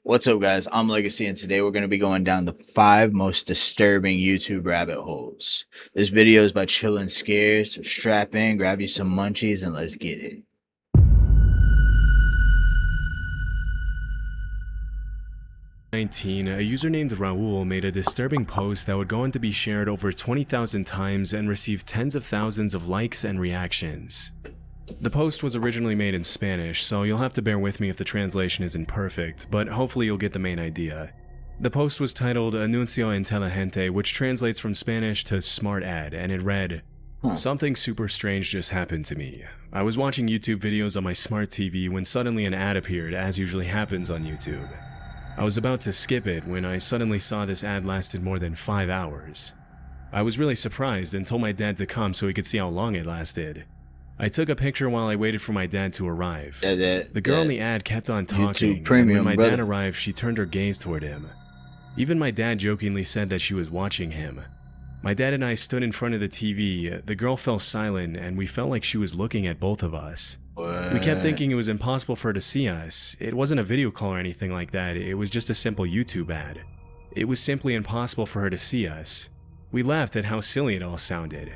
What's up, guys? I'm Legacy, and today we're going to be going down the 5 most disturbing YouTube rabbit holes. This video is about chilling scares, so strap in, grab you some munchies, and let's get it. A user named Raul made a disturbing post that would go on to be shared over 20,000 times and receive tens of thousands of likes and reactions. The post was originally made in Spanish, so you'll have to bear with me if the translation isn't perfect, but hopefully you'll get the main idea. The post was titled Anuncio Inteligente, which translates from Spanish to smart ad, and it read, "Something super strange just happened to me. I was watching YouTube videos on my smart TV when suddenly an ad appeared, as usually happens on YouTube. I was about to skip it when I suddenly saw this ad lasted more than 5 hours. I was really surprised and told my dad to come so he could see how long it lasted. I took a picture while I waited for my dad to arrive. The girl in the ad kept on talking, and when my dad arrived, she turned her gaze toward him. Even my dad jokingly said that she was watching him. My dad and I stood in front of the TV, the girl fell silent, and we felt like she was looking at both of us. We kept thinking it was impossible for her to see us. It wasn't a video call or anything like that, it was just a simple YouTube ad. It was simply impossible for her to see us. We laughed at how silly it all sounded.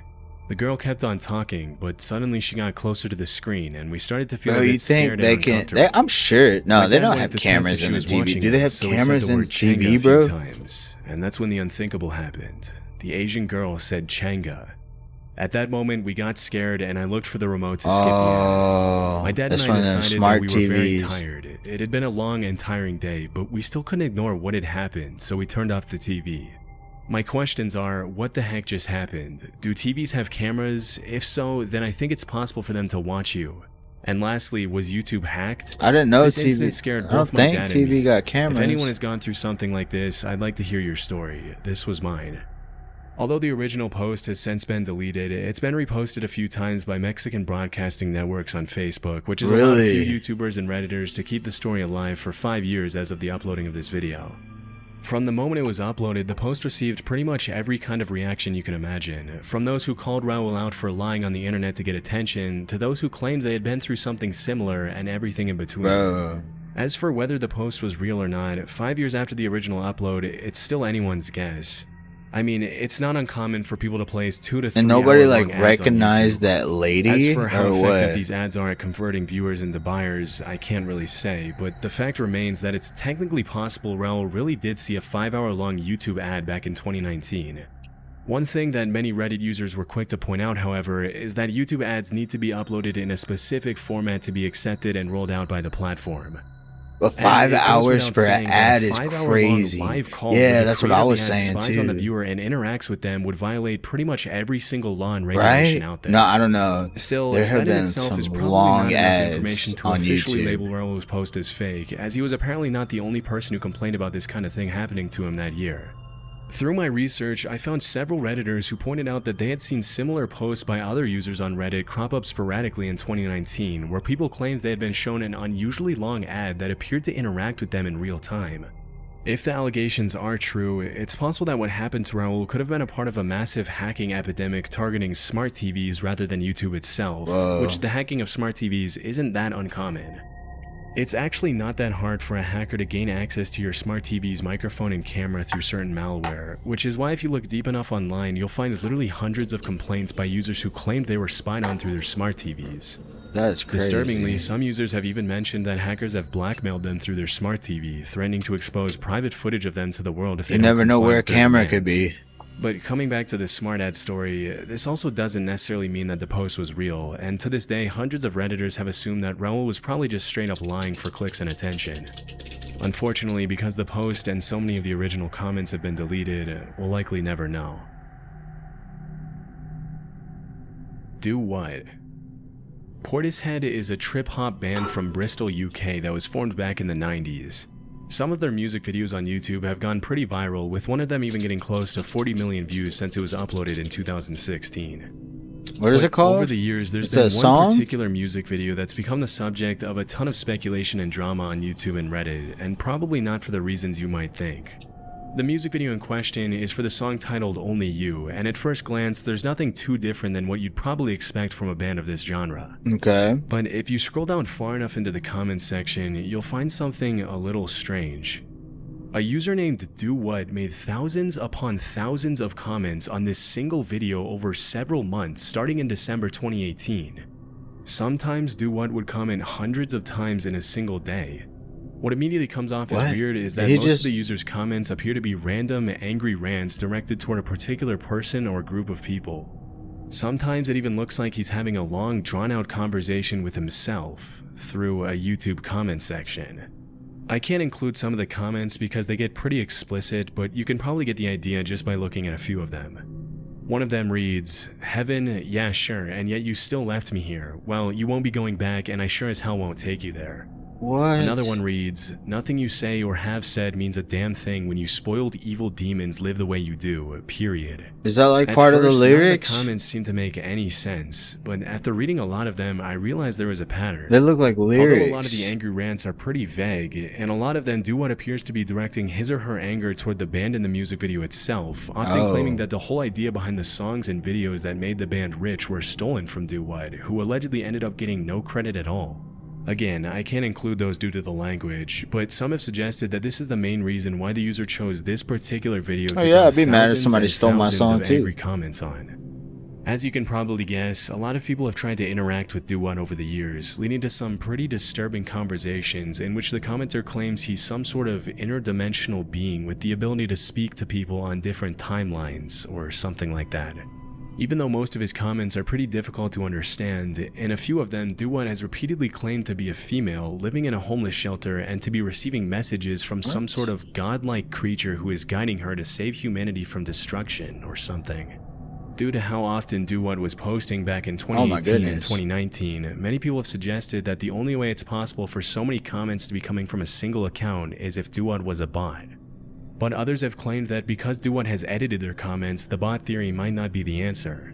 The girl kept on talking, but suddenly she got closer to the screen, and we started to feel a bit scared and uncomfortable. I'm sure. No, they don't have cameras in the TV. Do they have cameras in the TV, bro? And that's when the unthinkable happened. The Asian girl said Changa. At that moment, we got scared, and I looked for the remote to skip the ad. My dad and I decided that we were very tired. It had been a long and tiring day, but we still couldn't ignore what had happened, so we turned off the TV. My questions are, what the heck just happened? Do TVs have cameras? If so, then I think it's possible for them to watch you. And lastly, was YouTube hacked? I didn't know this TV. Incident scared I don't both think my dad TV and me. got cameras. If anyone has gone through something like this, I'd like to hear your story. This was mine. Although the original post has since been deleted, it's been reposted a few times by Mexican broadcasting networks on Facebook, which has allowed a few YouTubers and Redditors to keep the story alive for 5 years as of the uploading of this video. From the moment it was uploaded, the post received pretty much every kind of reaction you can imagine, from those who called Raul out for lying on the internet to get attention, to those who claimed they had been through something similar, and everything in between. As for whether the post was real or not, 5 years after the original upload, it's still anyone's guess. I mean, it's not uncommon for people to place 2 to 3 and nobody hour-long ads recognized on YouTube. that lady. As for how effective what? these ads are at converting viewers into buyers, I can't really say, but the fact remains that it's technically possible Raul really did see a 5-hour-long YouTube ad back in 2019. One thing that many Reddit users were quick to point out, however, is that YouTube ads need to be uploaded in a specific format to be accepted and rolled out by the platform. But 5 hours for an ad is crazy. Yeah, that's what I was saying too. Spies on the viewer and interacts with them would violate pretty much every single law and regulation out there. No, I don't know. Still, there have that in been itself some is probably long not ads enough information to on officially YouTube. label Raul's post as fake, as he was apparently not the only person who complained about this kind of thing happening to him that year. Through my research, I found several Redditors who pointed out that they had seen similar posts by other users on Reddit crop up sporadically in 2019, where people claimed they had been shown an unusually long ad that appeared to interact with them in real time. If the allegations are true, it's possible that what happened to Raul could have been a part of a massive hacking epidemic targeting smart TVs rather than YouTube itself, which the hacking of smart TVs isn't that uncommon. It's actually not that hard for a hacker to gain access to your smart TV's microphone and camera through certain malware, which is why if you look deep enough online, you'll find literally hundreds of complaints by users who claimed they were spied on through their smart TVs. That's crazy. Disturbingly, some users have even mentioned that hackers have blackmailed them through their smart TV, threatening to expose private footage of them to the world if they You never know where a camera could be. But coming back to the smart ad story, this also doesn't necessarily mean that the post was real, and to this day, hundreds of Redditors have assumed that Raul was probably just straight up lying for clicks and attention. Unfortunately, because the post and so many of the original comments have been deleted, we'll likely never know. Do what? Portishead is a trip-hop band from Bristol, UK that was formed back in the 90s. Some of their music videos on YouTube have gone pretty viral, with one of them even getting close to 40 million views since it was uploaded in 2016. What is it called? Over the years, there's been one particular music video that's become the subject of a ton of speculation and drama on YouTube and Reddit, and probably not for the reasons you might think. The music video in question is for the song titled Only You, and at first glance, there's nothing too different than what you'd probably expect from a band of this genre. Okay. But if you scroll down far enough into the comments section, you'll find something a little strange. A user named Do What made thousands upon thousands of comments on this single video over several months starting in December 2018. Sometimes Do What would comment hundreds of times in a single day. What immediately comes off as weird is that most of the user's comments appear to be random, angry rants directed toward a particular person or group of people. Sometimes it even looks like he's having a long, drawn-out conversation with himself through a YouTube comment section. I can't include some of the comments because they get pretty explicit, but you can probably get the idea just by looking at a few of them. One of them reads, "Heaven, yeah sure, and yet you still left me here. Well, you won't be going back, and I sure as hell won't take you there." What? Another one reads, "Nothing you say or have said means a damn thing when you spoiled evil demons live the way you do, period." Is that like At part of the first, lyrics? None of the comments seem to make any sense, but after reading a lot of them, I realized there was a pattern. They look like lyrics. Although a lot of the angry rants are pretty vague, and a lot of them do what appears to be directing his or her anger toward the band and the music video itself, often claiming that the whole idea behind the songs and videos that made the band rich were stolen from Do What, who allegedly ended up getting no credit at all. Again, I can't include those due to the language, but some have suggested that this is the main reason why the user chose this particular video to I'd be mad if somebody stole my song too. Angry comments on. As you can probably guess, a lot of people have tried to interact with Do What over the years, leading to some pretty disturbing conversations in which the commenter claims he's some sort of interdimensional being with the ability to speak to people on different timelines, or something like that. Even though most of his comments are pretty difficult to understand, in a few of them, Do What has repeatedly claimed to be a female living in a homeless shelter and to be receiving messages from some sort of godlike creature who is guiding her to save humanity from destruction or something. Due to how often Do What was posting back in 2018 and 2019, many people have suggested that the only way it's possible for so many comments to be coming from a single account is if Do What was a bot. But others have claimed that because Do What has edited their comments, the bot theory might not be the answer.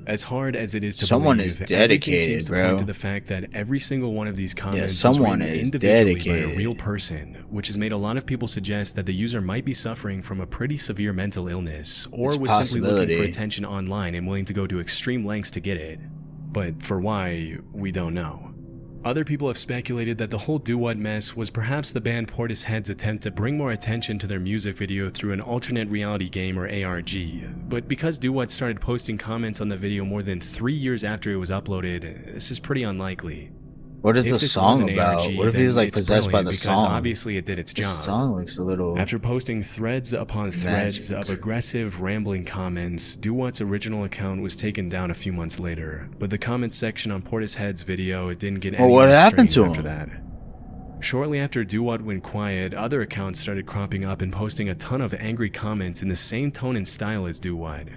As hard as it is to someone believe, is dedicated, seems to bro. point to the fact that every single one of these comments someone was written is individually dedicated. by a real person, which has made a lot of people suggest that the user might be suffering from a pretty severe mental illness, or was simply looking for attention online and willing to go to extreme lengths to get it. But for why, we don't know. Other people have speculated that the whole Do What mess was perhaps the band Portishead's attempt to bring more attention to their music video through an alternate reality game or ARG, but because Do What started posting comments on the video more than 3 years after it was uploaded, this is pretty unlikely. What is the song about? ARG, what if he was like it's possessed by the because song? Obviously it did its job. The song looks a little... After posting threads upon threads of aggressive, rambling comments, Do What's original account was taken down a few months later, but the comments section on Portishead's video didn't get any what happened to after him? that. Shortly after Do What went quiet, other accounts started cropping up and posting a ton of angry comments in the same tone and style as Do What.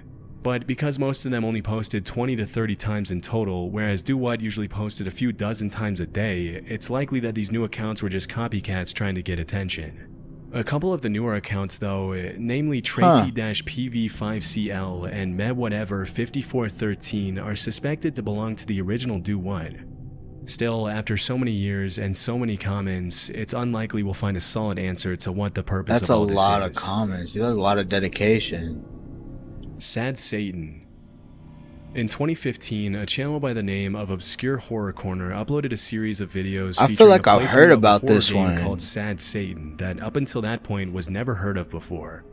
But because most of them only posted 20 to 30 times in total, whereas Do What usually posted a few dozen times a day, it's likely that these new accounts were just copycats trying to get attention. A couple of the newer accounts though, namely Tracy-PV5CL and MedWhatever5413, are suspected to belong to the original Do What. Still, after so many years and so many comments, it's unlikely we'll find a solid answer to what the purpose of all this is. That's a lot of comments. That's a lot of dedication. Sad Satan. In 2015, a channel by the name of Obscure Horror Corner uploaded a series of videos I feel like I've heard about this this one called Sad Satan that up until that point was never heard of before.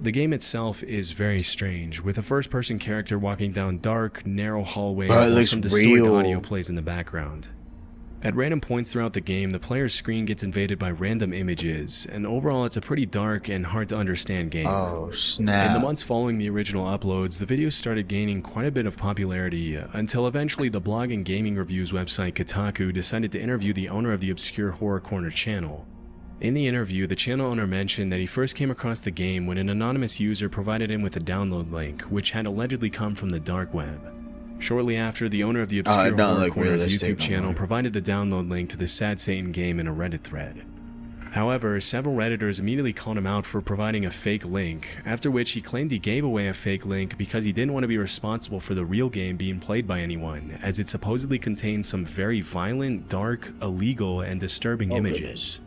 The game itself is very strange, with a first-person character walking down dark, narrow hallways while some distorted audio plays in the background. At random points throughout the game, the player's screen gets invaded by random images, and overall it's a pretty dark and hard to understand game. Oh, snap. In the months following the original uploads, the videos started gaining quite a bit of popularity, until eventually the blog and gaming reviews website Kotaku decided to interview the owner of the Obscure Horror Corner channel. In the interview, the channel owner mentioned that he first came across the game when an anonymous user provided him with a download link, which had allegedly come from the dark web. Shortly after, the owner of the Obscure Horror Corner's YouTube channel provided the download link to the Sad Satan game in a Reddit thread. However, several Redditors immediately called him out for providing a fake link, after which he claimed he gave away a fake link because he didn't want to be responsible for the real game being played by anyone, as it supposedly contained some very violent, dark, illegal, and disturbing images.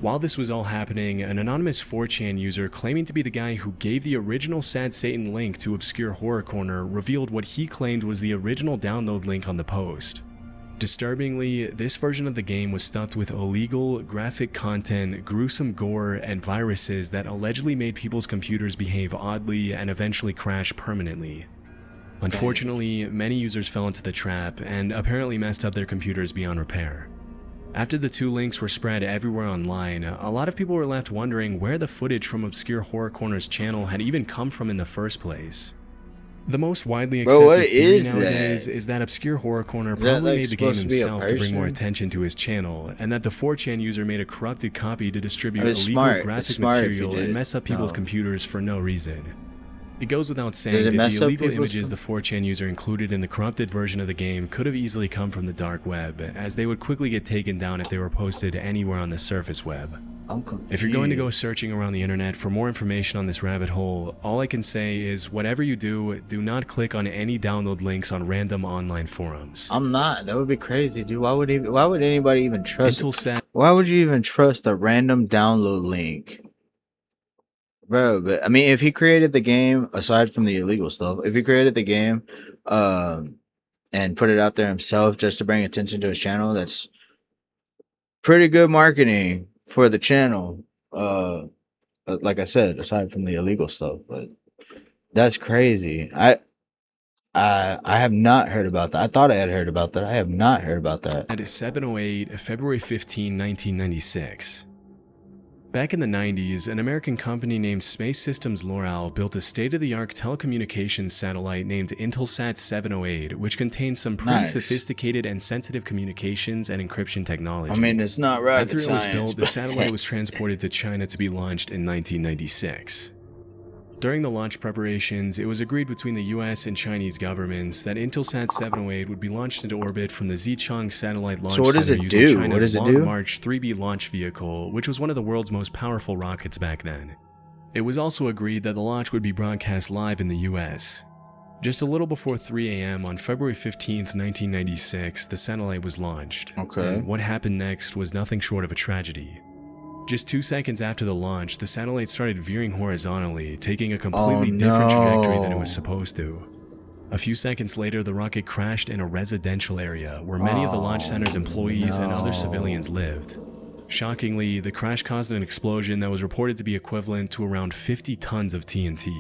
While this was all happening, an anonymous 4chan user claiming to be the guy who gave the original Sad Satan link to Obscure Horror Corner revealed what he claimed was the original download link on the post. Disturbingly, this version of the game was stuffed with illegal, graphic content, gruesome gore, and viruses that allegedly made people's computers behave oddly and eventually crash permanently. Unfortunately, many users fell into the trap and apparently messed up their computers beyond repair. After the two links were spread everywhere online, a lot of people were left wondering where the footage from Obscure Horror Corner's channel had even come from in the first place. The most widely accepted theory nowadays is that Obscure Horror Corner probably made the game himself to bring more attention to his channel, and that the 4chan user made a corrupted copy to distribute illegal graphic material and mess up people's computers for no reason. It goes without saying that the illegal images the 4chan user included in the corrupted version of the game could have easily come from the dark web, as they would quickly get taken down if they were posted anywhere on the surface web. If you're going to go searching around the internet for more information on this rabbit hole, all I can say is whatever you do not click on any download links on random online forums. I'm not. That would be crazy, dude. Why would anybody even trust Why would you even trust a random download link? Bro, but I mean, if he created the game, aside from the illegal stuff, if he created the game and put it out there himself just to bring attention to his channel, that's pretty good marketing for the channel. Like I said, aside from the illegal stuff, but that's crazy. I have not heard about that. I thought I had heard about that. I have not heard about that. At 7:08, February 15, 1996. Back in the 90s, an American company named Space Systems L'Oreal built a state-of-the-art telecommunications satellite named Intelsat 708, which contained some pretty sophisticated and sensitive communications and encryption technology. I mean, it's not rocket science. After it was built, the satellite was transported to China to be launched in 1996. During the launch preparations, it was agreed between the US and Chinese governments that Intelsat 708 would be launched into orbit from the Xichang Satellite Launch Center using China's Long March 3B launch vehicle, which was one of the world's most powerful rockets back then. It was also agreed that the launch would be broadcast live in the US. Just a little before 3 a.m. on February 15th, 1996, the satellite was launched. And what happened next was nothing short of a tragedy. Just 2 seconds after the launch, the satellite started veering horizontally, taking a completely different trajectory than it was supposed to. A few seconds later, the rocket crashed in a residential area where many of the launch center's employees and other civilians lived. Shockingly, the crash caused an explosion that was reported to be equivalent to around 50 tons of TNT.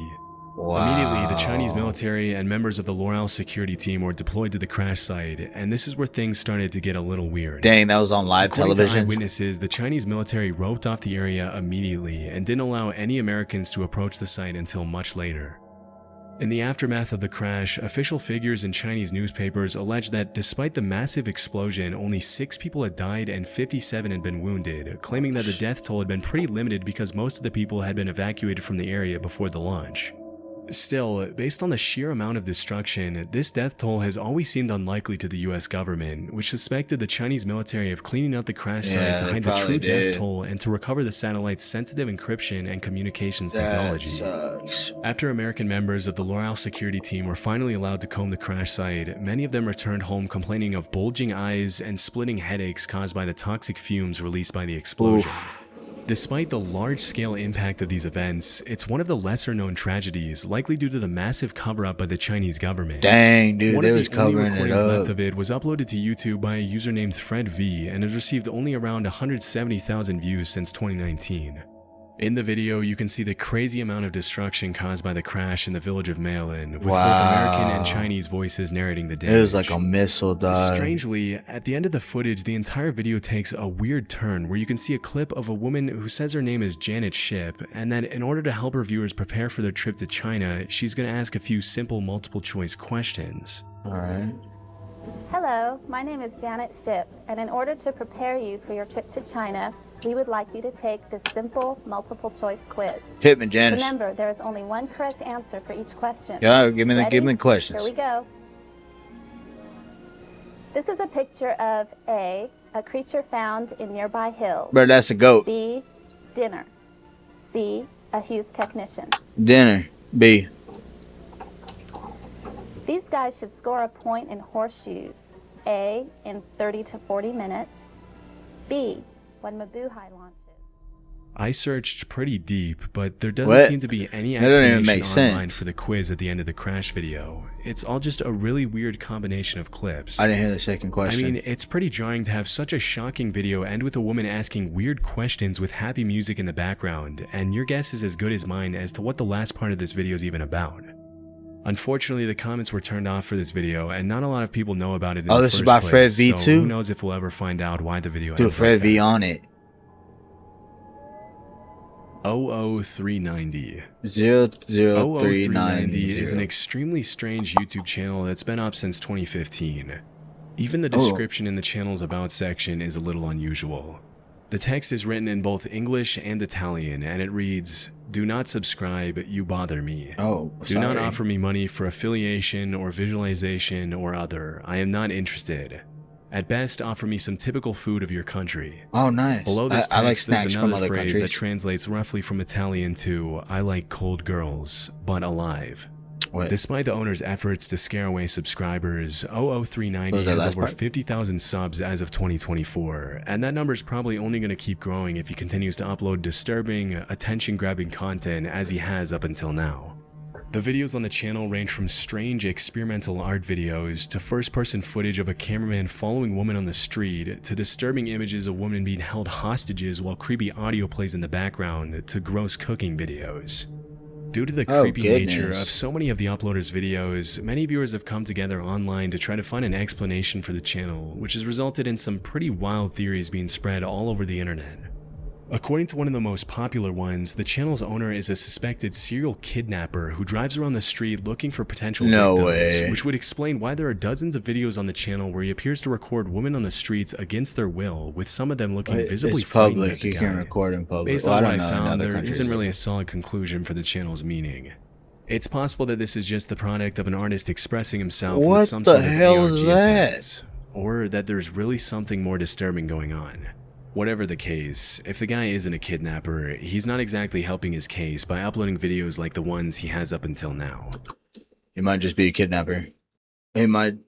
Immediately, the Chinese military and members of the L'Oreal security team were deployed to the crash site, and this is where things started to get a little weird. Dang, that was on live television. According to eyewitnesses, the Chinese military roped off the area immediately and didn't allow any Americans to approach the site until much later. In the aftermath of the crash, official figures in Chinese newspapers alleged that despite the massive explosion, only 6 people had died and 57 had been wounded, claiming that the death toll had been pretty limited because most of the people had been evacuated from the area before the launch. Still, based on the sheer amount of destruction, this death toll has always seemed unlikely to the US government, which suspected the Chinese military of cleaning out the crash site to hide the true death toll and to recover the satellite's sensitive encryption and communications technology. After American members of the L'Oreal security team were finally allowed to comb the crash site, many of them returned home complaining of bulging eyes and splitting headaches caused by the toxic fumes released by the explosion. Despite the large-scale impact of these events, it's one of the lesser-known tragedies, likely due to the massive cover-up by the Chinese government. Dang, dude, they was covering it up. One of the only recordings left of it was uploaded to YouTube by a user named Fred V, and has received only around 170,000 views since 2019. In the video, you can see the crazy amount of destruction caused by the crash in the village of Mailin, with both American and Chinese voices narrating the damage. It was like a missile dive. Strangely, at the end of the footage, the entire video takes a weird turn where you can see a clip of a woman who says her name is Janet Ship, and that in order to help her viewers prepare for their trip to China, she's going to ask a few simple multiple-choice questions. Alright. Hello, my name is Janet Ship, and in order to prepare you for your trip to China, we would like you to take this simple multiple-choice quiz. Hit me, Janice. Remember, there is only one correct answer for each question. Yeah, give me the questions. Here we go. This is a picture of A, a creature found in nearby hills. Bro, that's a goat. B, dinner. C, a Hughes technician. Dinner. B. These guys should score a point in horseshoes. A, in 30 to 40 minutes. B, when Mabuhay launches. I searched pretty deep, but there doesn't What? seem to be any That doesn't even explanation make online sense. for the quiz at the end of the crash video. It's all just a really weird combination of clips. I didn't hear the second question. I mean, it's pretty jarring to have such a shocking video end with a woman asking weird questions with happy music in the background, and your guess is as good as mine as to what the last part of this video is even about. Unfortunately, the comments were turned off for this video, and not a lot of people know about it in the this is first by place, Fred V2? so who knows if we'll ever find out why the video Dude, ends Fred like V that. on it. 00390. 00390 is an extremely strange YouTube channel that's been up since 2015. Even the description in the channel's About section is a little unusual. The text is written in both English and Italian, and it reads, "Do not subscribe, you bother me. Do not offer me money for affiliation or visualization or other. I am not interested. At best, offer me some typical food of your country." Oh, nice. Below this text, I like there's snacks from another other phrase countries. that translates roughly from Italian to, "I like cold girls, but alive." What? Despite the owner's efforts to scare away subscribers, 00390 Was that has last over part? 50,000 subs as of 2024, and that number is probably only going to keep growing if he continues to upload disturbing, attention-grabbing content as he has up until now. The videos on the channel range from strange experimental art videos to first-person footage of a cameraman following women on the street to disturbing images of women being held hostages while creepy audio plays in the background to gross cooking videos. Due to the creepy nature of so many of the uploaders' videos, many viewers have come together online to try to find an explanation for the channel, which has resulted in some pretty wild theories being spread all over the internet. According to one of the most popular ones, the channel's owner is a suspected serial kidnapper who drives around the street looking for potential victims, which would explain why there are dozens of videos on the channel where he appears to record women on the streets against their will, with some of them looking visibly frightened at the You guy. can record in public. Based on what I found, there isn't really a solid conclusion for the channel's meaning. It's possible that this is just the product of an artist expressing himself with some sort of ARG intent, or that there's really something more disturbing going on. Whatever the case, if the guy isn't a kidnapper, he's not exactly helping his case by uploading videos like the ones he has up until now. He might just be a kidnapper. He might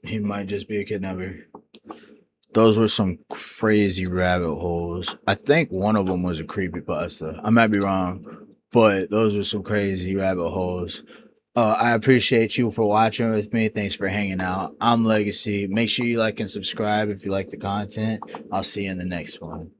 just be a kidnapper. Those were some crazy rabbit holes. I think one of them was a creepypasta. I might be wrong, but those were some crazy rabbit holes. I appreciate you for watching with me. Thanks for hanging out. I'm Legacy. Make sure you like and subscribe if you like the content. I'll see you in the next one.